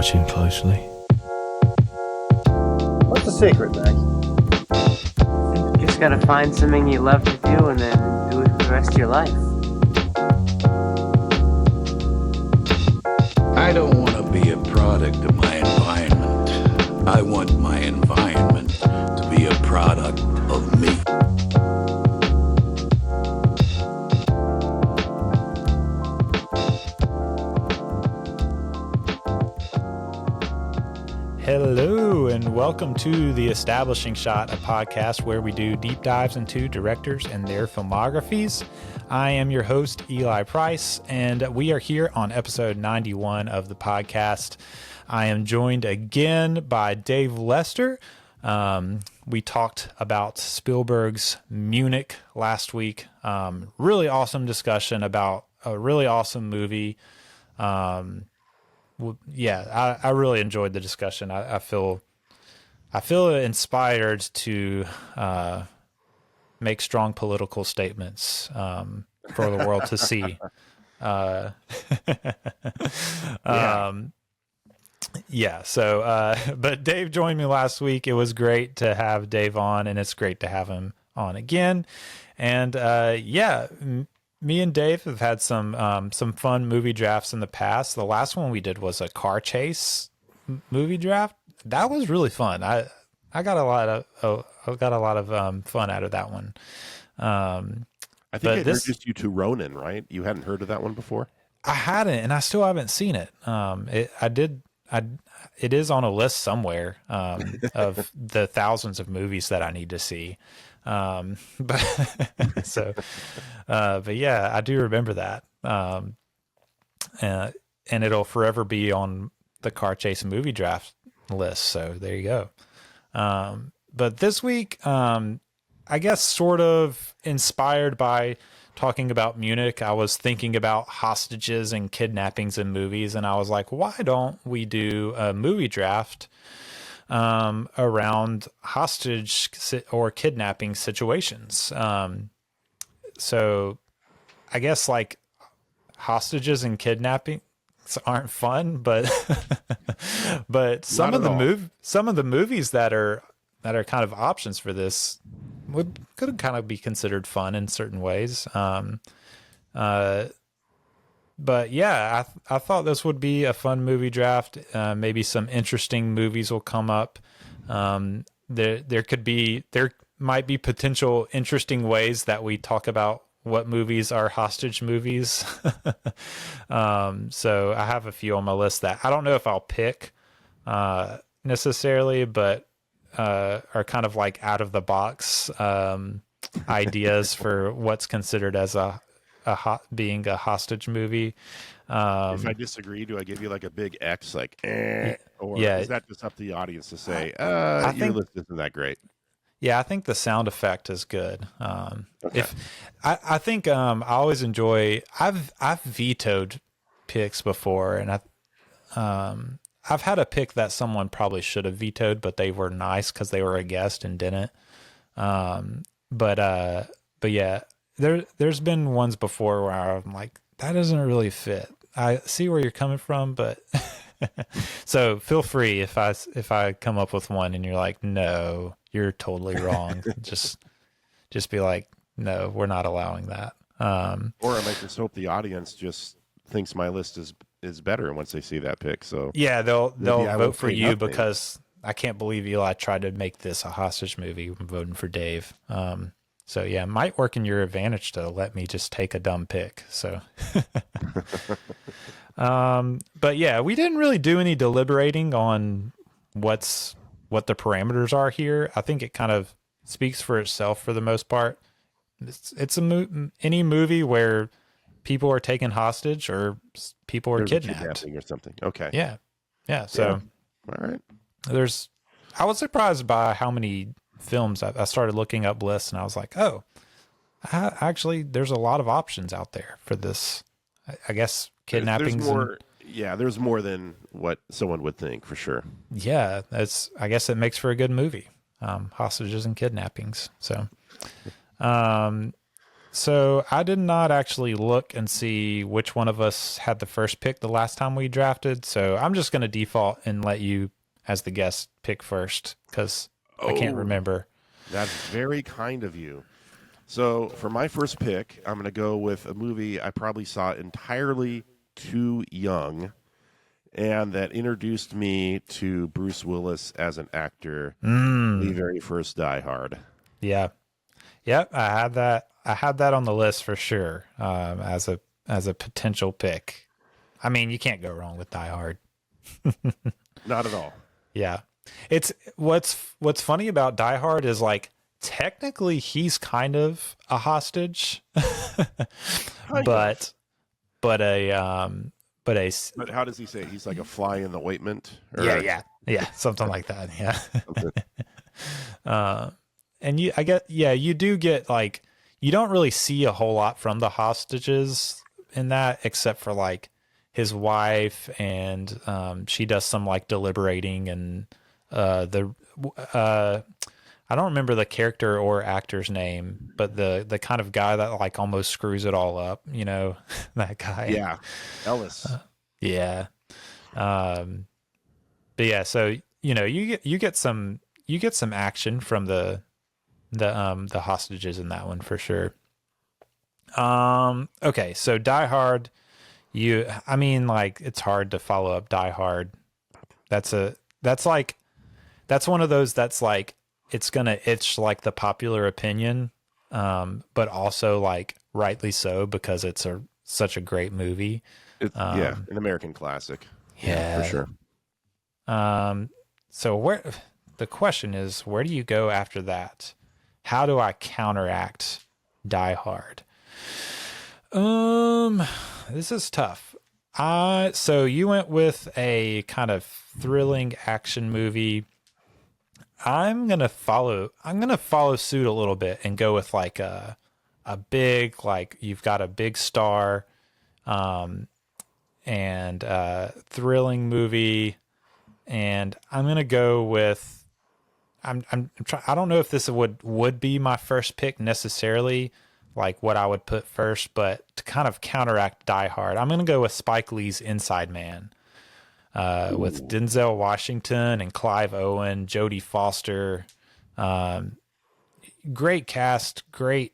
watching closely. What's the secret, Max? You just gotta find something you love to do and then do it for the rest of your life. I don't want to be a product of my environment. I want my environment to be a product of me. Hello and welcome to The Establishing Shot, a podcast where we do deep dives into directors and their filmographies. I am your host, Eli Price, and we are here on episode 91 of the podcast. I am joined again by Dave Lester. We talked about Spielberg's Munich last week. Really awesome discussion about a really awesome movie. Yeah, I really enjoyed the discussion. I feel inspired to make strong political statements for the world to see. But Dave joined me last week. It was great to have Dave on, and it's great to have him on again. And me and Dave have had some fun movie drafts in the past. The last one we did was a car chase movie draft. That was really fun. I got a lot of fun out of that one. I think I introduced you to Ronin, right? You hadn't heard of that one before? I hadn't, and I still haven't seen it. It is on a list somewhere of the thousands of movies that I need to see. But yeah, I do remember that. And it'll forever be on the car chase movie draft list. So there you go. But this week, I guess sort of inspired by talking about Munich, I was thinking about hostages and kidnappings in movies. And I was like, why don't we do a movie draft around hostage or kidnapping situations? So I guess like hostages and kidnapping aren't fun, but some of the movies that are kind of options for this could kind of be considered fun in certain ways. But yeah, I thought this would be a fun movie draft. Maybe some interesting movies will come up. There might be potential interesting ways that we talk about what movies are hostage movies. So I have a few on my list that I don't know if I'll pick necessarily, but are kind of like out of the box ideas for what's considered as being a hostage movie. If I disagree, do I give you like a big X, like, or is that just up to the audience to say, your list isn't that great? Yeah, I think the sound effect is good. Okay. I think I always enjoy. I've vetoed picks before, and I've had a pick that someone probably should have vetoed, but they were nice because they were a guest and didn't. But yeah, there's been ones before where I'm like, that doesn't really fit. I see where you're coming from, but so feel free if I come up with one and you're like, no, you're totally wrong. just be like, no, we're not allowing that. Or I might just hope the audience just thinks my list is better once they see that pick. So yeah, they'll vote for you because I can't believe Eli tried to make this a hostage movie. I'm voting for Dave. So yeah, it might work in your advantage to let me just take a dumb pick. So, but yeah, we didn't really do any deliberating on what the parameters are here. I think it kind of speaks for itself for the most part. It's any movie where people are taken hostage or people are kidnapped or something. Okay. Yeah. So, all right. I was surprised by how many films I started looking up lists, and I was like, oh, actually, there's a lot of options out there for this. I guess kidnappings. There's more than what someone would think, for sure. Yeah, I guess it makes for a good movie. Hostages and kidnappings. So, So I did not actually look and see which one of us had the first pick the last time we drafted. So I'm just going to default and let you, as the guest, pick first because I can't remember. That's very kind of you. So for my first pick, I'm going to go with a movie I probably saw entirely too young, and that introduced me to Bruce Willis as an actor. The very first Die Hard. Yeah. Yep, I had that. I had that on the list for sure, as a potential pick. I mean, you can't go wrong with Die Hard. Not at all. Yeah, it's what's funny about Die Hard is like technically he's kind of a hostage, but But how does he say it? He's like a fly in the ointment? Or... yeah, something like that. Yeah. And you do get like, you don't really see a whole lot from the hostages in that, except for like his wife, and she does some like deliberating, and I don't remember the character or actor's name, but the kind of guy that like almost screws it all up, that guy. Yeah. Ellis. Yeah. But yeah, so you get some action from the hostages in that one for sure. Okay, so Die Hard, it's hard to follow up Die Hard. That's one of those that's like, it's gonna itch like the popular opinion, but also like rightly so, because it's such a great movie. An American classic. Yeah, for sure. So the question is, where do you go after that? How do I counteract Die Hard? This is tough. So you went with a kind of thrilling action movie. I'm gonna follow suit a little bit and go with like a big, like, you've got a big star, and thrilling movie, and I'm gonna go with. I don't know if this would be my first pick necessarily, like what I would put first, but to kind of counteract Die Hard, I'm going to go with Spike Lee's Inside Man, with Denzel Washington and Clive Owen, Jodie Foster. Great cast, great.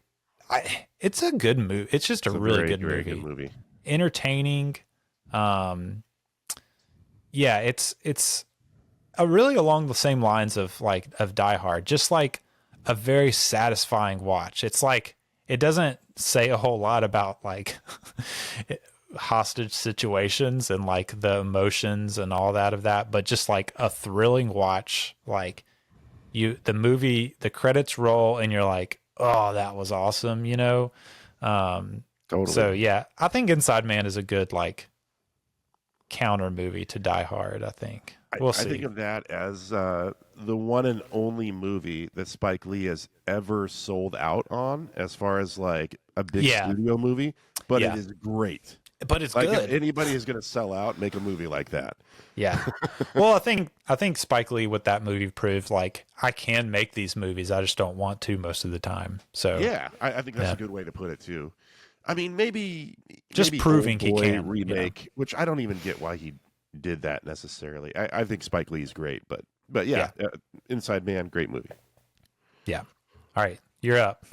It's a good movie. It's just a really good movie. Good movie. Entertaining. Yeah, it's really along the same lines of Die Hard, just like a very satisfying watch. It's like, it doesn't say a whole lot about like hostage situations and like the emotions and all that of that, but just like a thrilling watch. Like the movie, the credits roll and you're like, oh, that was awesome. Totally. So yeah, I think Inside Man is a good like counter movie to Die Hard. I think we'll see. I think of that as the one and only movie that Spike Lee has ever sold out on, as far as like a big studio movie. But it is great. But it's like, good. If anybody is going to sell out, make a movie like that. Yeah. Well, I think Spike Lee with that movie proved like, I can make these movies, I just don't want to most of the time. So yeah, I think that's a good way to put it too. I mean, maybe proving he Old Boy can remake, which I don't even get why he did that necessarily. I think Spike Lee's great, but yeah, Inside Man, great movie. Yeah. All right, you're up.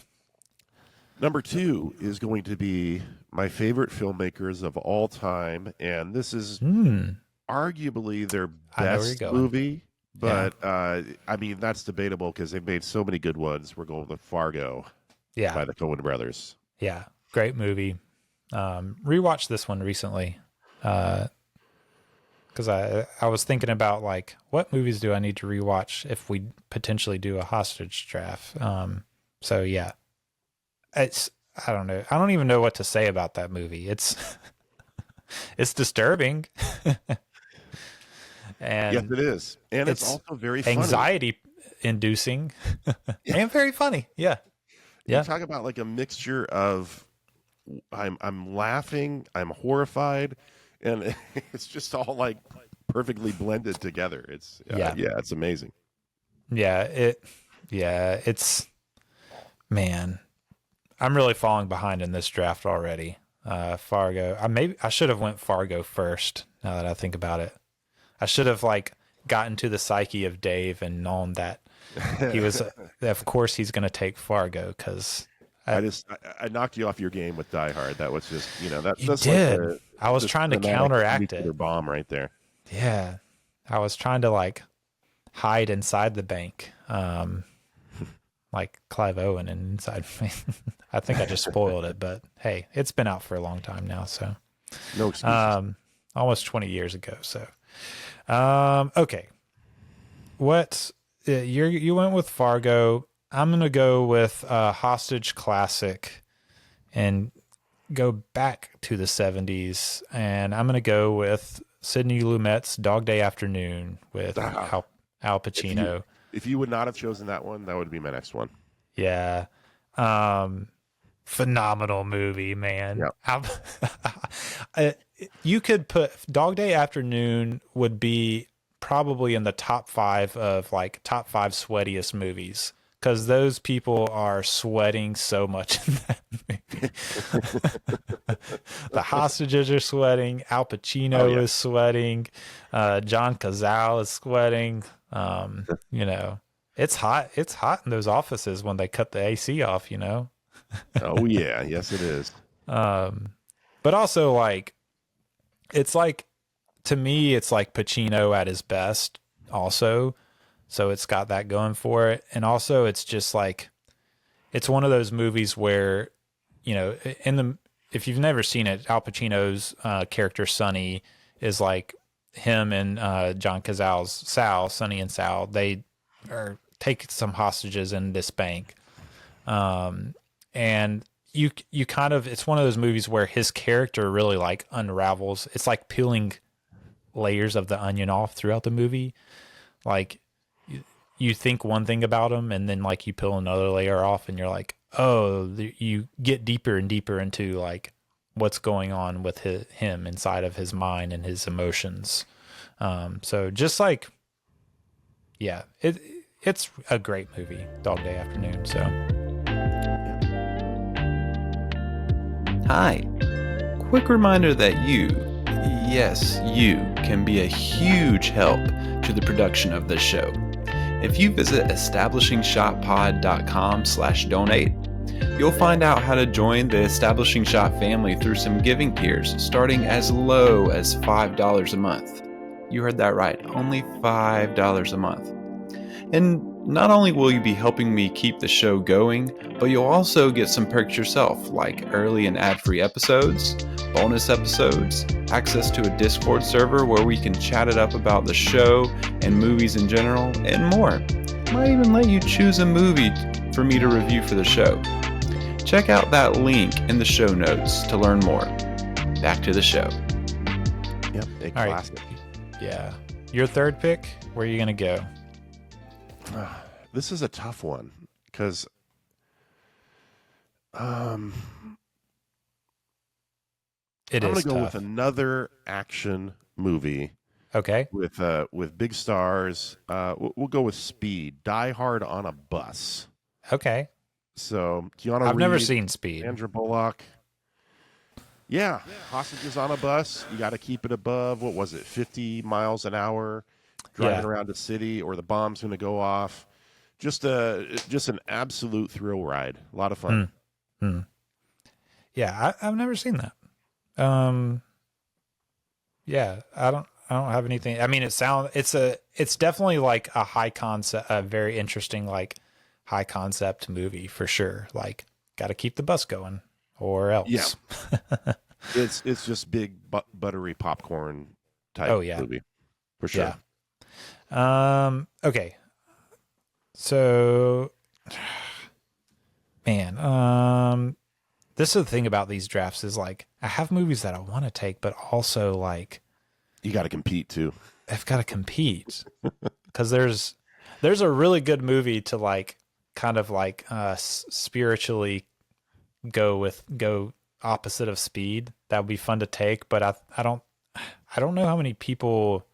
Number 2 is going to be my favorite filmmakers of all time, and this is arguably their best movie. But I mean, that's debatable because they've made so many good ones. We're going with Fargo, by the Coen brothers. Yeah, great movie. Rewatched this one recently because I was thinking about like, what movies do I need to rewatch if we potentially do a hostage draft. So yeah, I don't know. I don't even know what to say about that movie. It's disturbing. And yes, it is. And it's also very funny. Anxiety inducing and very funny. Yeah. You talk about like a mixture of I'm laughing, I'm horrified, and it's just all like perfectly blended together. It's it's amazing. Yeah, it's man. I'm really falling behind in this draft already. Fargo. I should have went Fargo first. Now that I think about it, I should have like gotten to the psyche of Dave and known that he was. Of course, he's going to take Fargo because I knocked you off your game with Die Hard. That was just that's did. Like I was trying to counteract it. Bomb right there. Yeah, I was trying to like hide inside the bank. Like Clive Owen and Inside Me. I think I just spoiled it, but hey, it's been out for a long time now, so no excuses. Almost 20 years ago. So, okay, you went with Fargo. I'm gonna go with Hostage Classic, and go back to the 70s, and I'm gonna go with Sidney Lumet's Dog Day Afternoon with Al Pacino. If you would not have chosen that one, that would be my next one. Yeah. Phenomenal movie, man. Yep. You could put Dog Day Afternoon would be probably in the top 5 of like top 5 sweatiest movies, because those people are sweating so much in that movie. The hostages are sweating. Al Pacino is sweating. John Cazale is sweating. It's hot. It's hot in those offices when they cut the AC off, Oh yeah. Yes, it is. But also like, it's like, to me, it's like Pacino at his best also. So it's got that going for it. And also it's just like, it's one of those movies where, if you've never seen it, Al Pacino's character Sonny is like him and John Cazale's Sal, Sonny and Sal. They take some hostages in this bank. And you kind of, it's one of those movies where his character really like unravels. It's like peeling layers of the onion off throughout the movie. Like you think one thing about him, and then like you peel another layer off, and you're like, oh, you get deeper and deeper into like what's going on with him inside of his mind and his emotions. So just like, yeah, it's a great movie, Dog Day Afternoon. So, hi, quick reminder that you, yes, you can be a huge help to the production of this show. If you visit establishingshotpod.com/donate, you'll find out how to join the Establishing Shot family through some giving tiers starting as low as $5 a month. You heard that right, only $5 a month. And not only will you be helping me keep the show going, but you'll also get some perks yourself, like early and ad-free episodes, bonus episodes, access to a Discord server where we can chat it up about the show and movies in general, and more. Might even let you choose a movie for me to review for the show. Check out that link in the show notes to learn more. Back to the show. Yep, a classic. Right. Yeah. Your third pick, where are you going to go? This is a tough one because I'm going to go with another action movie. Okay. With big stars. We'll go with Speed. Die Hard on a Bus. Okay. So Keanu Reeves, I've never seen Speed. Sandra Bullock. Yeah, hostages on a bus. You got to keep it above, what was it, 50 miles an hour, driving around the city, or the bomb's going to go off. Just an absolute thrill ride. A lot of fun. Yeah, I've never seen that. Yeah, I don't have anything. I mean, it's definitely like a high concept, a very interesting like high concept movie for sure. Like, got to keep the bus going, or else. Yeah, it's just big buttery popcorn type movie for sure. Yeah. Okay. So, man, this is the thing about these drafts is like I have movies that I want to take, but also like you got to compete too. I've got to compete because there's a really good movie to like kind of like spiritually go opposite of Speed. That would be fun to take, but I don't know how many people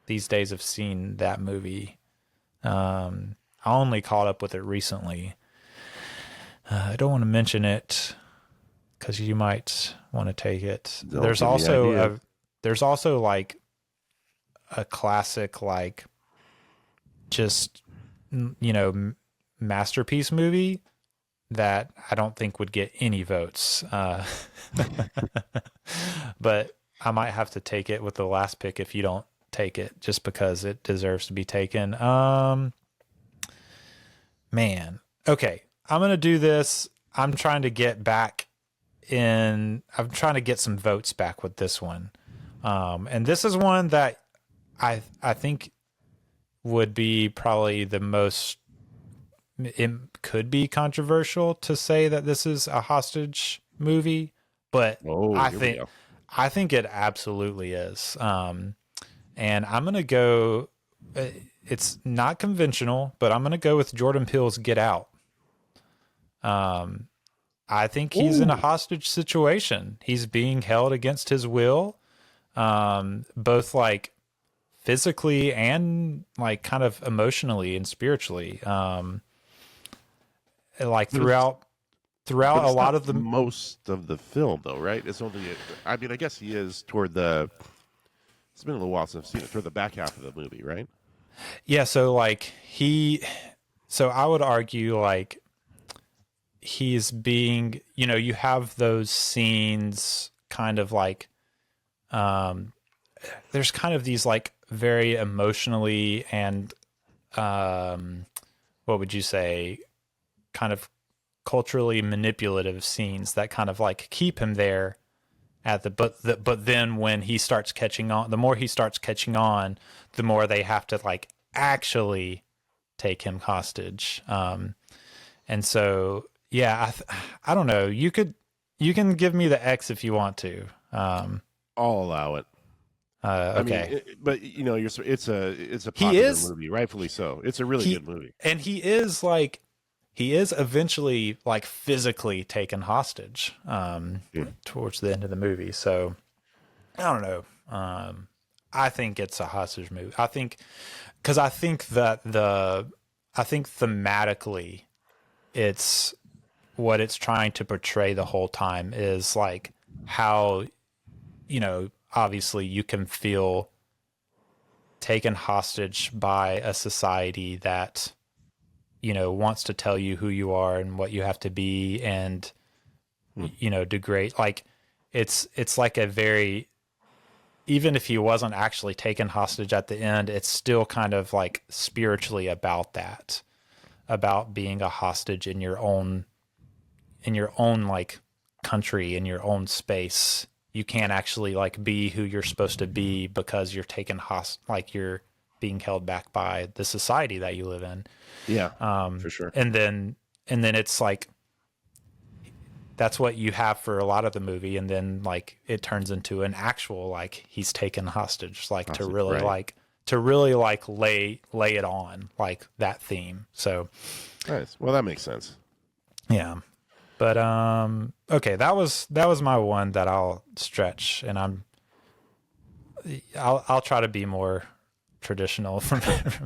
these days have seen that movie. I only caught up with it recently. I don't want to mention it because you might want to take it. Don't There's give me also idea. there's also like a classic, like just masterpiece movie that I don't think would get any votes. But I might have to take it with the last pick if you don't take it, just because it deserves to be taken. Man. Okay. I'm going to do this. I'm trying to get some votes back with this one. And this is one that I think would be probably the most, it could be controversial to say that this is a hostage movie, but I think it absolutely is. And I'm going to go, it's not conventional, but I'm going to go with Jordan Peele's Get Out. I think he's in a hostage situation. He's being held against his will, both like physically and like kind of emotionally and spiritually. Like throughout a lot of the most of the film, though, right? It's only, I mean, I guess he is toward the. It's been a little while since I've seen it. Toward the back half of the movie, right? Yeah. So like so I would argue like he's being, you have those scenes kind of like, there's kind of these like very emotionally and, what would you say, kind of culturally manipulative scenes that kind of like keep him there but then when he starts catching on, the more he starts catching on, the more they have to like actually take him hostage. And so, yeah, I don't know. You can give me the X if you want to. I'll allow it. Okay. I mean, it's a popular movie, rightfully so. It's a really good movie. And he is eventually like physically taken hostage towards the end of the movie. So I don't know. I think it's a hostage movie. I think thematically it's what it's trying to portray the whole time is like how, obviously you can feel taken hostage by a society that, wants to tell you who you are and what you have to be and, degrade. Like it's like a very, even if he wasn't actually taken hostage at the end, it's still kind of like spiritually about that, about being a hostage in your own like country, in your own space. You can't actually like be who you're supposed to be because you're taken like you're being held back by the society that you live in. Yeah, for sure. And then it's like, that's what you have for a lot of the movie. And then like, it turns into an actual, like he's taken hostage, like to really lay it on like that theme. So nice. Well, that makes sense. Yeah. But, okay. That was my one that I'll stretch, and I'll try to be more traditional from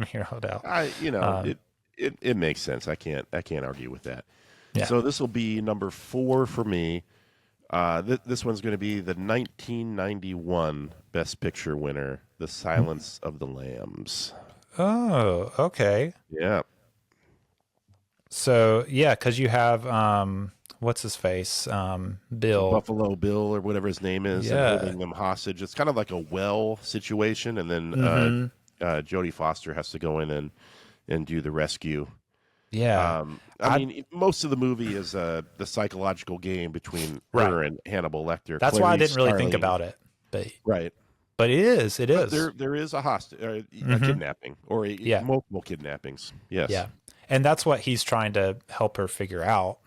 here on out. It makes sense. I can't argue with that. Yeah. So this will be number 4 for me. This one's going to be the 1991 Best Picture winner, The Silence of the Lambs. Oh, okay. Yeah. So yeah, because you have what's his face, Bill, Buffalo Bill, or whatever his name is, and holding them hostage. It's kind of like a well situation, and then Jodie Foster has to go in and do the rescue. Yeah. I mean, most of the movie is the psychological game between her and Hannibal Lecter. That's why I didn't really think about it. But it is. There is a hostage, a kidnapping, or multiple kidnappings. Yes. Yeah. And that's what he's trying to help her figure out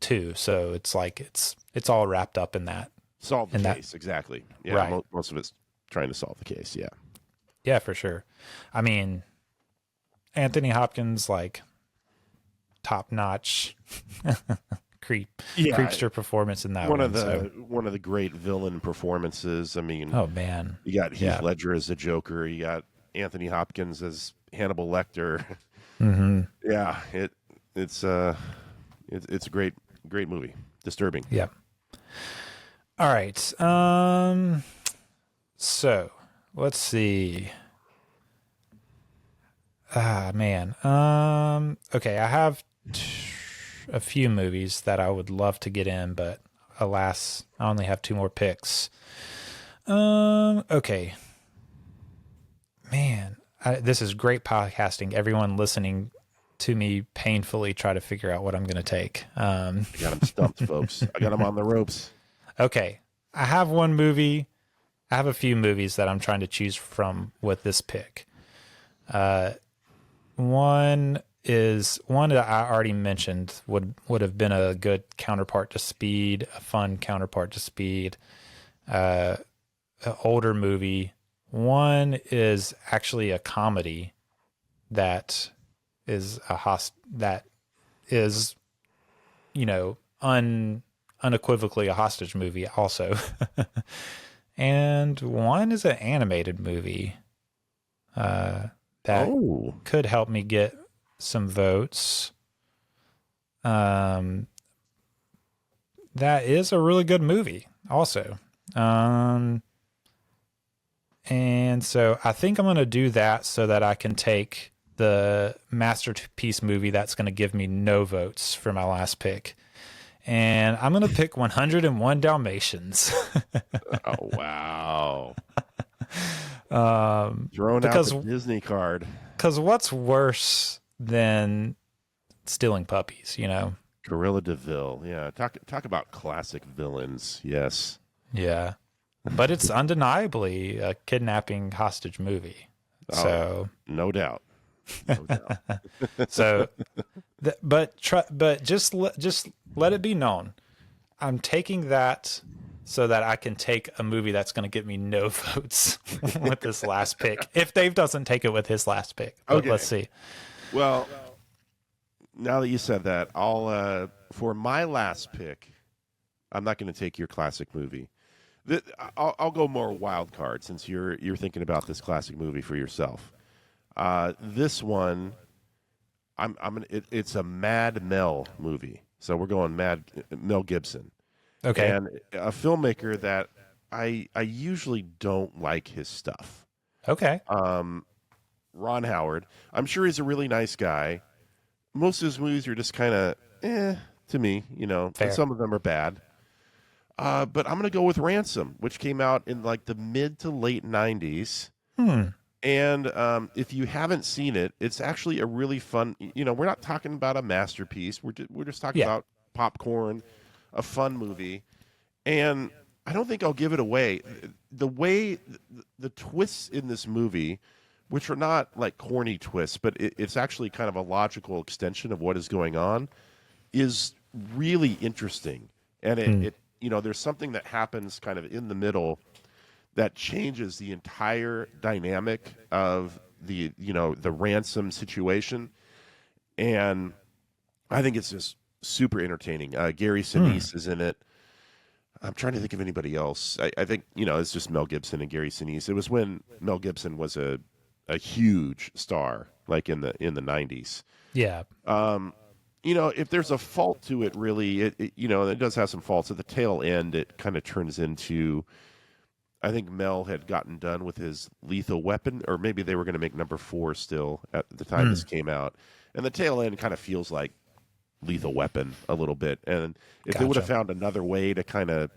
too. So it's like it's all wrapped up in that. Solve the case, exactly. Yeah, right. Most of it's trying to solve the case. Yeah. Yeah, for sure. I mean, Anthony Hopkins, top notch creepster performance in that one. One of the great villain performances. I mean, oh man, you got Heath Ledger as the Joker. You got Anthony Hopkins as Hannibal Lecter. Mm-hmm. Yeah, it's It's a great movie. Disturbing. Yep. All right. So let's see. Man. Okay, I have a few movies that I would love to get in, but alas, I only have 2 more picks. Okay. Man, this is great podcasting. Everyone listening to me painfully try to figure out what I'm going to take. I got them stumped, folks. I got them on the ropes. Okay. I have one movie. I have a few movies that I'm trying to choose from with this pick. One that I already mentioned would have been a good counterpart to Speed, a fun counterpart to Speed, an older movie. One is actually a comedy that is unequivocally a hostage movie also. And one is an animated movie that could help me get some votes. That is a really good movie also. And so I think I'm going to do that so that I can take the masterpiece movie that's going to give me no votes for my last pick. And I'm going to pick 101 Dalmatians. Oh, wow. Throwing out the Disney card. Because what's worse than stealing puppies, you know? Gorilla DeVille. Yeah. Talk about classic villains. Yes. Yeah. But it's undeniably a kidnapping hostage movie. So no doubt. No doubt. So, but just let it be known, I'm taking that so that I can take a movie that's going to get me no votes with this last pick. If Dave doesn't take it with his last pick, but let's see. Well, now that you said that, I'll for my last pick, I'm not going to take your classic movie. I'll go more wild card since you're thinking about this classic movie for yourself. This one, it's a Mad Mel movie, so we're going Mel Gibson. Okay, and a filmmaker that I usually don't like his stuff. Okay, Ron Howard. I'm sure he's a really nice guy. Most of his movies are just kind of to me, and some of them are bad. But I'm going to go with Ransom, which came out in like the mid to late 90s. And if you haven't seen it, it's actually a really fun. We're not talking about a masterpiece. We're just talking about popcorn, a fun movie. And I don't think I'll give it away. The way the twists in this movie, which are not like corny twists, but it's actually kind of a logical extension of what is going on, is really interesting. And it there's something that happens kind of in the middle that changes the entire dynamic of the ransom situation. And I think it's just super entertaining. Gary Sinise is in it. I'm trying to think of anybody else. I think, it's just Mel Gibson and Gary Sinise. It was when Mel Gibson was a huge star, like in the 90s. Yeah. If there's a fault to it, really, it does have some faults. At the tail end, it kind of turns into, I think Mel had gotten done with his Lethal Weapon, or maybe they were going to make number 4 still at the time this came out. And the tail end kind of feels like Lethal Weapon a little bit. And if they would have found another way to kind of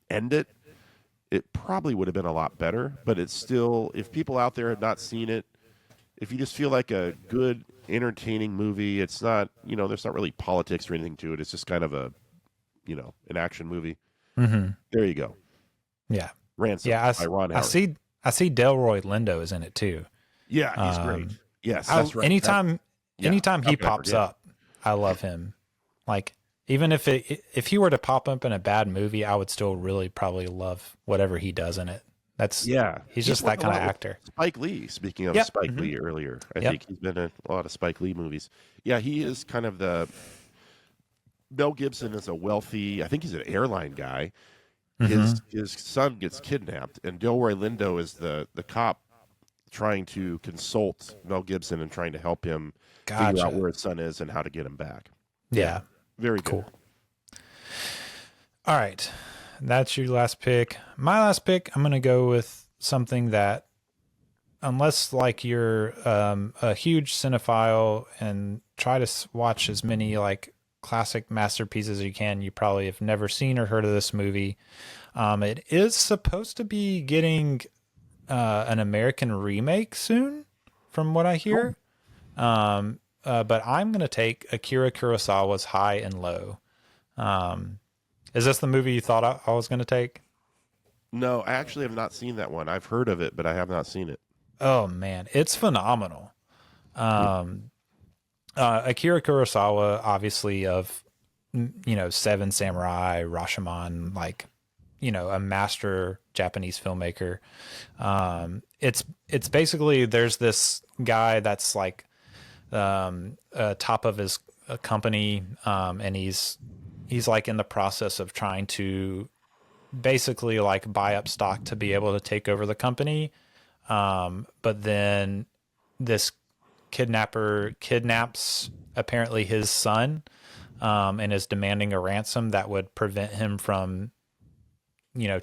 end it, it probably would have been a lot better. But it's still, if people out there have not seen it, if you just feel like a good, entertaining movie, it's not, there's not really politics or anything to it. It's just kind of a, an action movie. Mm-hmm. There you go. Yeah. Ransom by Ron Howard. I see Delroy Lindo is in it too. Yeah, he's great. Yes, that's right. Anytime he pops up, I love him. Like, even if he were to pop up in a bad movie, I would still really probably love whatever he does in it. He's just that kind of actor. Spike Lee, speaking of Spike Lee earlier, I think he's been in a lot of Spike Lee movies. Yeah, he is kind of Mel Gibson is a wealthy, I think he's an airline guy. His son gets kidnapped, and Delroy Lindo is the cop trying to consult Mel Gibson and trying to help him figure out where his son is and how to get him back. Yeah. Very good. Cool. All right. That's your last pick. My last pick, I'm going to go with something that, unless like you're a huge cinephile and try to watch as many like classic masterpieces as you can, you probably have never seen or heard of this movie. It is supposed to be getting an American remake soon, from what I hear. But I'm going to take Akira Kurosawa's High and Low. Is this the movie you thought I was going to take? No, I actually have not seen that one. I've heard of it, but I have not seen it. Oh man, it's phenomenal. Akira Kurosawa, obviously of, Seven Samurai, Rashomon, like, a master Japanese filmmaker. It's basically, there's this guy that's like top of his company, and he's like in the process of trying to basically like buy up stock to be able to take over the company. But then this kidnapper kidnaps apparently his son, and is demanding a ransom that would prevent him from,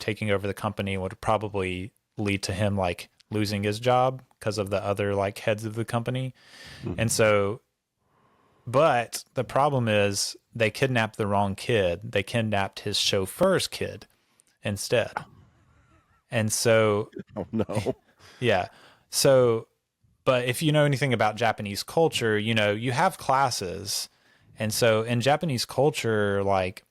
taking over the company, would probably lead to him like losing his job because of the other like heads of the company. Mm-hmm. And so, but the problem is they kidnapped the wrong kid. They kidnapped his chauffeur's kid instead. And so, oh no. Yeah. So, but if you know anything about Japanese culture, you have classes. And so in Japanese culture, like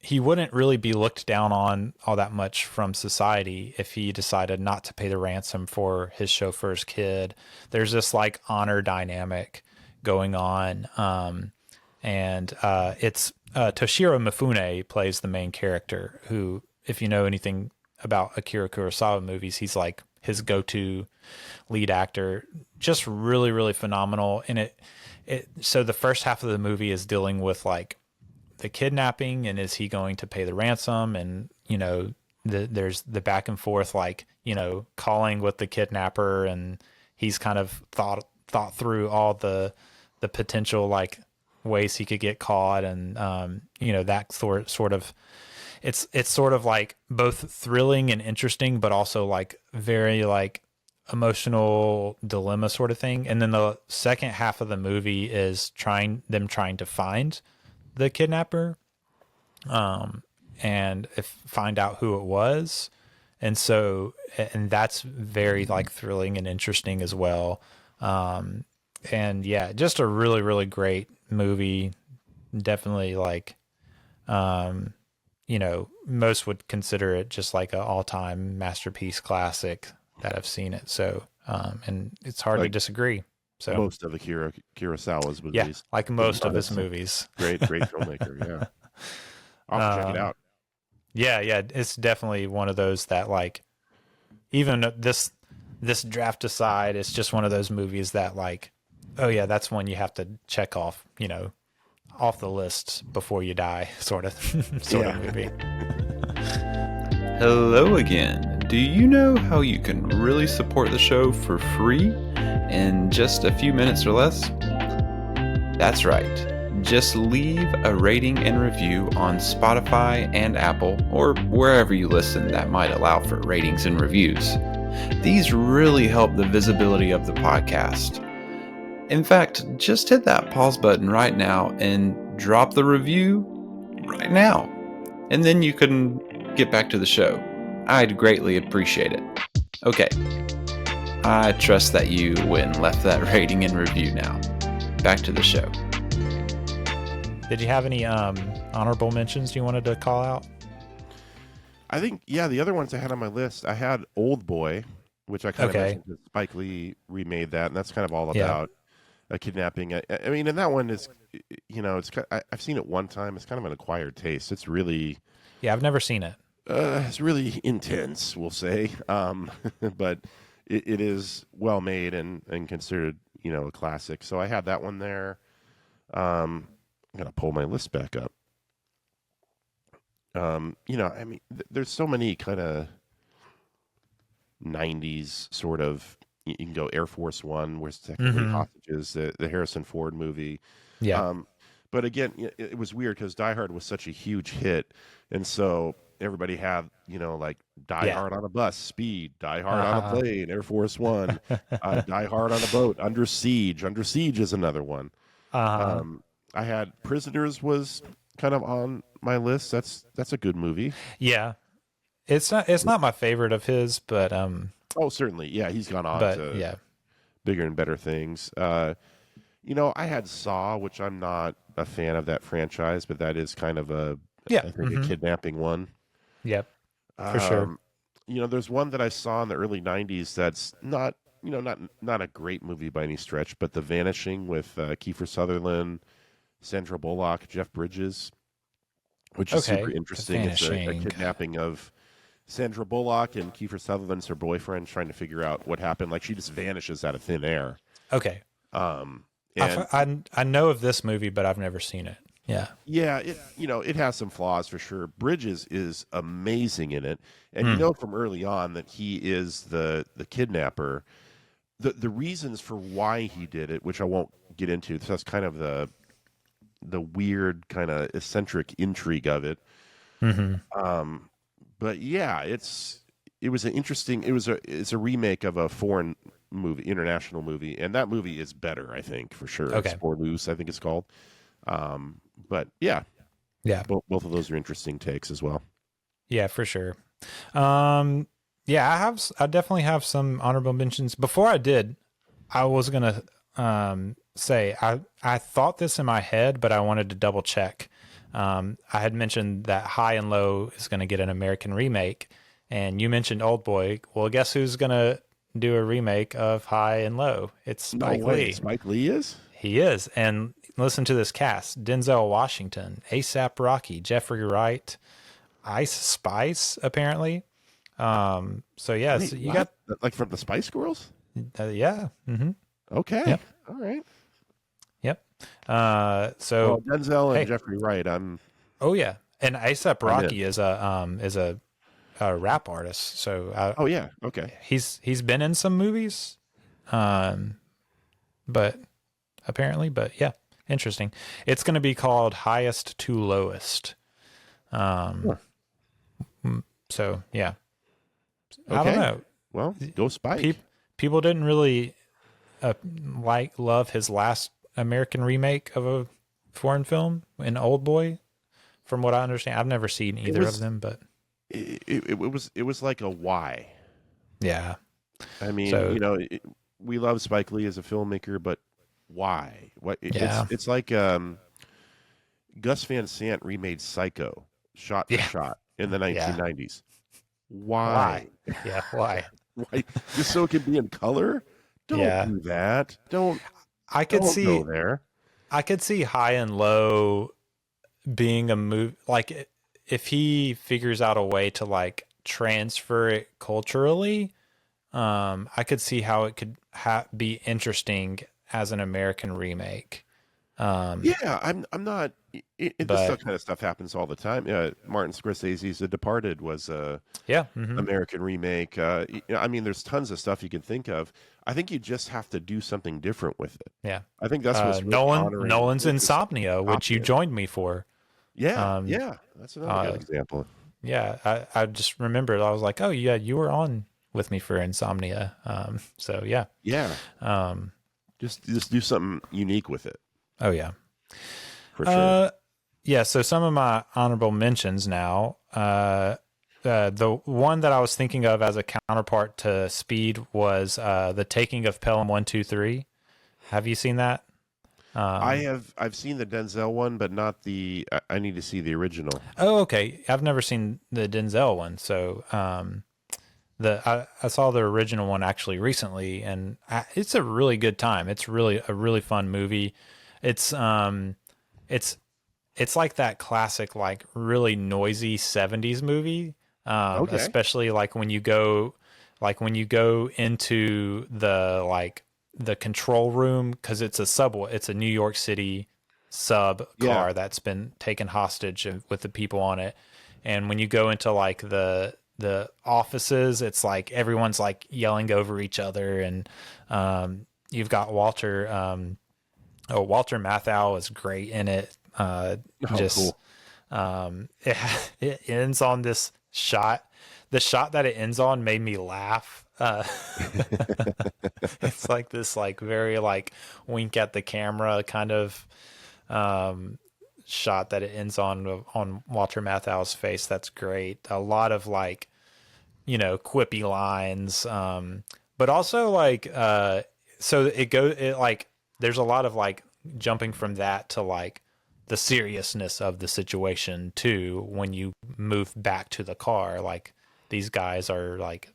he wouldn't really be looked down on all that much from society if he decided not to pay the ransom for his chauffeur's kid. There's this like honor dynamic going on. And it's Toshiro Mifune plays the main character, who, if you know anything about Akira Kurosawa movies, he's like his go-to lead actor. Just really, really phenomenal. And so the first half of the movie is dealing with like the kidnapping and is he going to pay the ransom? And, there's the back and forth, like, calling with the kidnapper, and he's kind of thought through all the potential like ways he could get caught. And, that sort of, it's sort of like both thrilling and interesting, but also like very like emotional dilemma sort of thing. And then the second half of the movie is trying to find the kidnapper, and find out who it was. And that's very like thrilling and interesting as well. And yeah, just a really, really great movie. Definitely like, most would consider it just like an all-time masterpiece classic that I've seen it. So, and it's hard to disagree. So most of Akira Kurosawa's movies. Yeah, like most of his movies. Great filmmaker, yeah. I'll have to check it out. Yeah, it's definitely one of those that like, even this draft aside, it's just one of those movies that like, oh yeah, that's one you have to check off, off the list before you die, sort of movie. Hello again. Do you know how you can really support the show for free in just a few minutes or less? That's right. Just leave a rating and review on Spotify and Apple, or wherever you listen that might allow for ratings and reviews. These really help the visibility of the podcast. In fact, just hit that pause button right now and drop the review right now. And then you can get back to the show. I'd greatly appreciate it. Okay. I trust that you went and left that rating and review now. Back to the show. Did you have any honorable mentions you wanted to call out? I think, the other ones I had on my list, I had Old Boy, which I kind of mentioned that Spike Lee remade that, and that's kind of all about a kidnapping. I mean, and that one is, I've seen it one time. It's kind of an acquired taste. It's really... Yeah, I've never seen it. It's really intense, we'll say. But it is well made and considered, a classic. So I had that one there. I'm going to pull my list back up. I mean, there's so many kind of 90s sort of, you can go Air Force One, where it's technically hostages, the Harrison Ford movie. Yeah. But again, it was weird because Die Hard was such a huge hit, and so everybody had, like Die Hard on a bus, Speed, Die Hard on a plane, Air Force One, Die Hard on a boat, Under Siege. Under Siege is another one. I had Prisoners was kind of on my list. That's a good movie. Yeah, it's not my favorite of his, but oh, certainly, yeah, he's gone on to bigger and better things. I had Saw, which I'm not a fan of that franchise, but that is kind of a I think a kidnapping one. Yep, for sure. There's one that I saw in the early '90s that's not a great movie by any stretch, but The Vanishing with Kiefer Sutherland, Sandra Bullock, Jeff Bridges, which is super interesting. It's a kidnapping of Sandra Bullock, and Kiefer Sutherland's her boyfriend, trying to figure out what happened. Like, she just vanishes out of thin air. Okay. I know of this movie, but I've never seen it. Yeah, it has some flaws for sure. Bridges is amazing in it, and from early on that he is the kidnapper. The reasons for why he did it, which I won't get into, that's kind of the weird kind of eccentric intrigue of it. But yeah, it's a remake of a foreign movie, international movie, and that movie is better, I think, for sure. Okay. It's More Loose, I think it's called. But yeah, both of those are interesting takes as well. Yeah, for sure. I definitely have some honorable mentions. Before I did, I was gonna say I thought this in my head, but I wanted to double check. I had mentioned that High and Low is going to get an American remake, and you mentioned Old Boy. Well, guess who's going to do a remake of High and Low? It's Spike Lee. Spike Lee is? He is. And listen to this cast: Denzel Washington, A$AP Rocky, Jeffrey Wright, Ice Spice, apparently. So yeah, Wait, so you got like from the Spice Girls? Yeah. Mm-hmm. Okay. Yep. All right. Yep. So Denzel and Jeffrey Wright. Oh yeah, and A$AP Rocky is a rap artist. So oh yeah. Okay. He's been in some movies, but apparently, yeah, interesting. It's going to be called Highest to Lowest. So yeah. Okay. I don't know. Well, go Spike. People didn't really love his last American remake of a foreign film, in Old Boy, from what I understand. I've never seen either of them, but it was like a why. Yeah. I mean, we love Spike Lee as a filmmaker, but why? It's like Gus Van Sant remade Psycho shot for shot in the 1990s. Why? Yeah, why? Why? Just so it can be in color? Don't do that. Don't go there. I could see High and Low being a movie, like if he figures out a way to like transfer it culturally. I could see how it could be interesting as an American remake. I'm not. This kind of stuff happens all the time. Martin Scorsese's The Departed was a American remake. There's tons of stuff you can think of. I think you just have to do something different with it. Yeah, I think that's what's Nolan's Insomnia, which you joined me for. Yeah, that's another good example. Yeah, I just remembered. I was like, oh yeah, you were on with me for Insomnia. So yeah. Just do something unique with it. Oh yeah, for sure. Yeah. So some of my honorable mentions now. The one that I was thinking of as a counterpart to Speed was The Taking of Pelham 123. Have you seen that? I've seen the Denzel one, but not the. I need to see the original. Oh, okay. I've never seen the Denzel one, so I saw the original one actually recently, and it's a really good time. It's really a really fun movie. It's like that classic, like really noisy 70s movie. Especially like when you go into the control room, because it's a subway, it's a New York City sub car that's been taken hostage with the people on it. And when you go into like the offices, it's like everyone's like yelling over each other, and you've got Walter Matthau is great in it. Just cool. it ends on this shot. The shot that it ends on made me laugh. It's like this, like very like wink at the camera kind of shot that it ends on Walter Matthau's face. That's great. A lot of like, quippy lines, but also like so it like there's a lot of like jumping from that to like the seriousness of the situation too when you move back to the car. Like these guys are like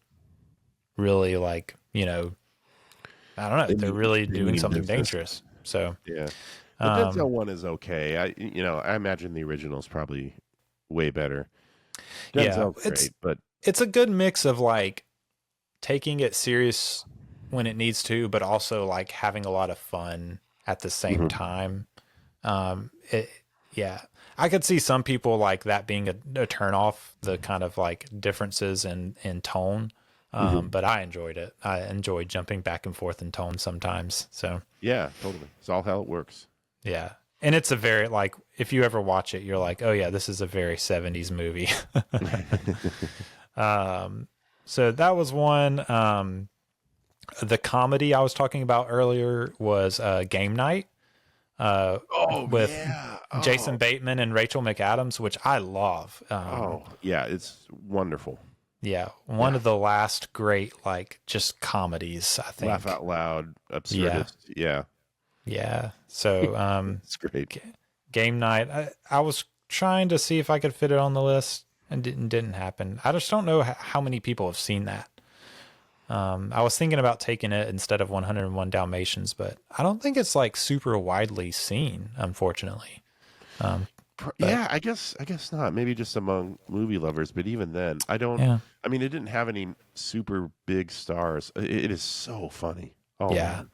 really like, I don't know, they're really doing something dangerous. So yeah. The Denzel one is okay. I imagine the original is probably way better. Denzel's great, but it's a good mix of like taking it serious when it needs to, but also like having a lot of fun at the same time. I could see some people like that being a turn off, the kind of like differences in tone. But I enjoyed it. I enjoyed jumping back and forth in tone sometimes. So yeah, totally. It's all how it works. Yeah. And it's a very, like, if you ever watch it, you're like, oh yeah, this is a very 70s movie. So that was one. The comedy I was talking about earlier was Game Night. With Jason Bateman and Rachel McAdams, which I love. It's wonderful. Yeah, one of the last great, like, just comedies, I think. Laugh out loud, absurdist. Yeah. So, it's great. Game Night. I was trying to see if I could fit it on the list, and didn't happen. I just don't know how many people have seen that. I was thinking about taking it instead of 101 Dalmatians, but I don't think it's like super widely seen, unfortunately. I guess not. Maybe just among movie lovers, but even then, I don't. Yeah. I mean, it didn't have any super big stars. It is so funny. Oh yeah, man.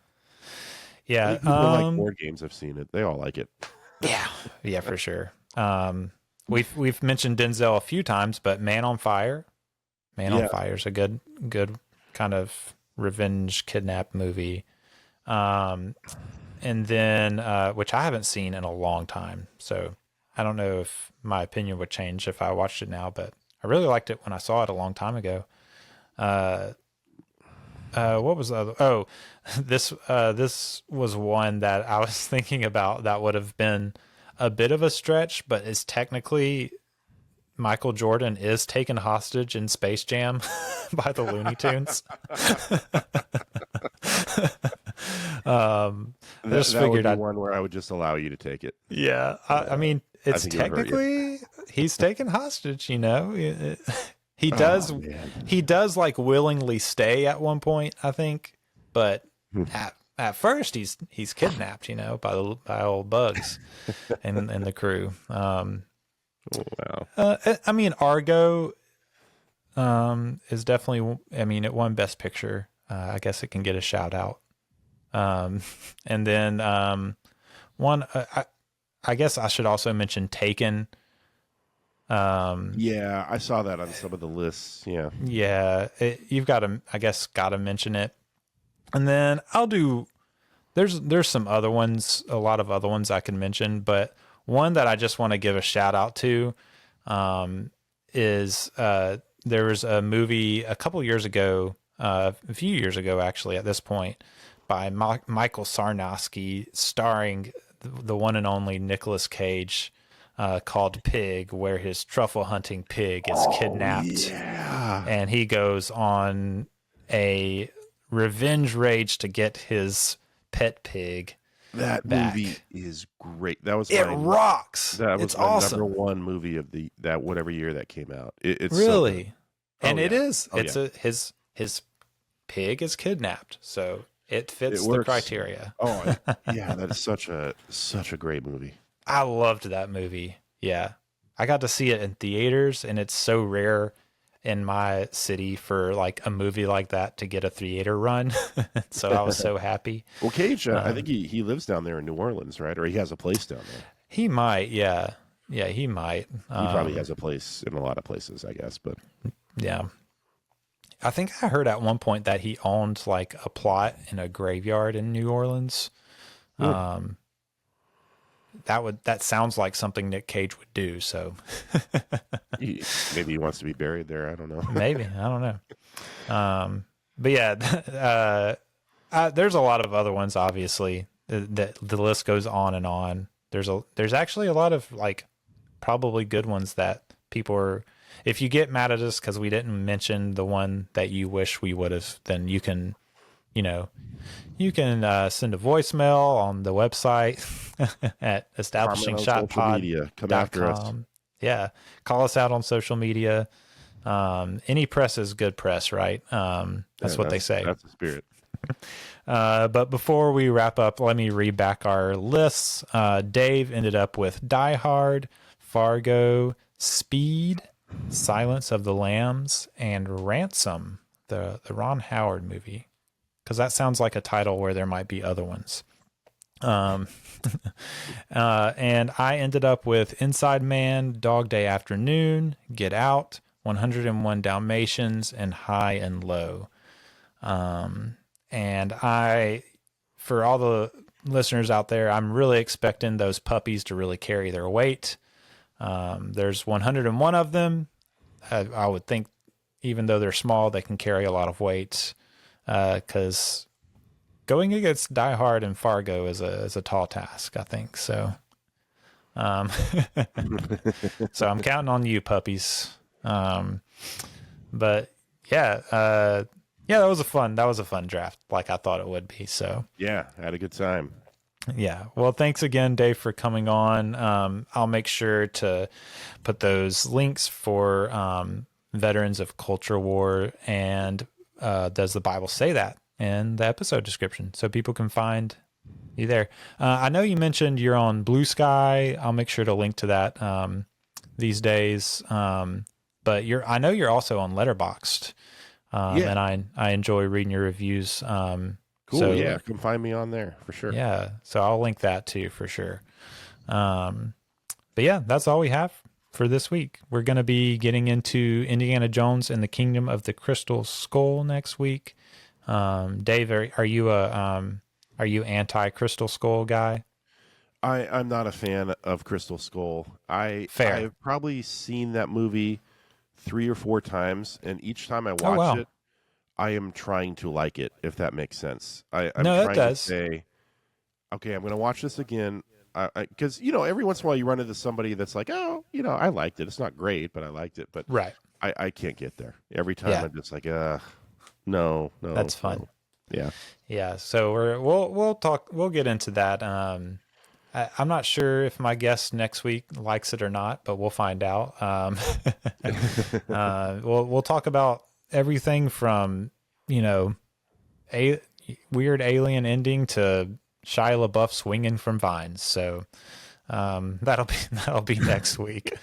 Yeah. People like board games. I've seen it. They all like it. Yeah, for sure. We've mentioned Denzel a few times, but Man on Fire. On Fire is a good kind of revenge kidnap movie. And then which I haven't seen in a long time, so I don't know if my opinion would change if I watched it now, but I really liked it when I saw it a long time ago. What was the other? Oh, this was one that I was thinking about that would have been a bit of a stretch, but is technically Michael Jordan is taken hostage in Space Jam by the Looney Tunes. Just figured I'd one where I would just allow you to take it. Yeah, I mean, it's technically he's taken hostage. He does. He does like willingly stay at one point, I think, but at first he's kidnapped. By old Bugs and the crew. Wow. I mean, Argo is definitely. I mean, it won Best Picture. I guess it can get a shout out. And then one. I guess I should also mention Taken. Yeah, I saw that on some of the lists. Yeah, you've got to. I guess got to mention it. And then I'll do. There's some other ones. A lot of other ones I can mention, but one that I just want to give a shout out to is there was a movie a couple years ago, a few years ago actually at this point, by Michael Sarnowski, starring the one and only Nicolas Cage, called Pig, where his truffle hunting pig is kidnapped. And he goes on a revenge rage to get his pet pig. That back. Movie is great. That was rocks. That was it's my awesome. number one movie of that whatever year that came out. It's really, so and it is. His pig is kidnapped, so it fits the criteria. Oh yeah, that is such a great movie. I loved that movie. Yeah, I got to see it in theaters, and it's so rare in my city for like a movie like that to get a theater run. So I was so happy. Well, Cage, I think he lives down there in New Orleans, right? Or he has a place down there. He might, yeah, he might. He probably has a place in a lot of places, I guess. But yeah, I think I heard at one point that he owned like a plot in a graveyard in New Orleans. that sounds like something Nick Cage would do. So Maybe he wants to be buried there. I don't know. Maybe, I don't know. But yeah, there's a lot of other ones. Obviously, that the list goes on and on. There's actually a lot of like probably good ones that people are. If you get mad at us because we didn't mention the one that you wish we would have, then you can send a voicemail on the website at establishingshotpod.com. Come after us. Yeah. Call us out on social media. Any press is good press, right? That's what they say. That's the spirit. But before we wrap up, let me read back our lists. Dave ended up with Die Hard, Fargo, Speed, Silence of the Lambs, and Ransom, the Ron Howard movie. Because that sounds like a title where there might be other ones. And I ended up with Inside Man, Dog Day Afternoon, Get Out, 101 Dalmatians, and High and Low. And for all the listeners out there, I'm really expecting those puppies to really carry their weight. There's 101 of them. I would think even though they're small, they can carry a lot of weight. Because going against Die Hard and Fargo is a tall task, I think. So, so I'm counting on you, puppies. But yeah, that was a fun draft, like I thought it would be. So yeah, I had a good time. Yeah. Well, thanks again, Dave, for coming on. I'll make sure to put those links for Veterans of Culture War and Does the Bible Say That in the episode description so people can find you there. I know you mentioned you're on Blue Sky. I'll make sure to link to that these days. But I know you're also on Letterboxd. And I enjoy reading your reviews. Cool. So, yeah, come find me on there for sure. Yeah, so I'll link that too for sure. But yeah, that's all we have for this week. We're going to be getting into Indiana Jones and the Kingdom of the Crystal Skull next week. Dave, are you anti Crystal Skull guy? I'm not a fan of Crystal Skull. Fair. I've probably seen that movie 3 or 4 times, and each time I watch it, I am trying to like it, if that makes sense. I'm trying to say, okay, I'm going to watch this again. Because, every once in a while you run into somebody that's like, oh, I liked it. It's not great, but I liked it. But right. I can't get there. Every time I'm just like, no. That's fun. No. Yeah. Yeah. So we'll get into that. I'm not sure if my guest next week likes it or not, but we'll find out. We'll talk about everything from, weird alien ending to Shia LaBeouf swinging from vines. So that'll be next week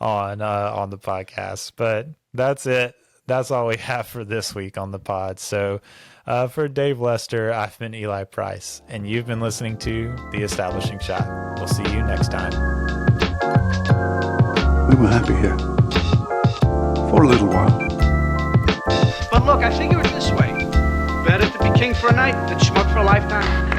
on the podcast. But that's it. That's all we have for this week on the pod. So for Dave Lester, I've been Eli Price, and you've been listening to The Establishing Shot. We'll see you next time. We were happy here for a little while. But look, I figure it this way. Better to be king for a night than schmuck for a lifetime.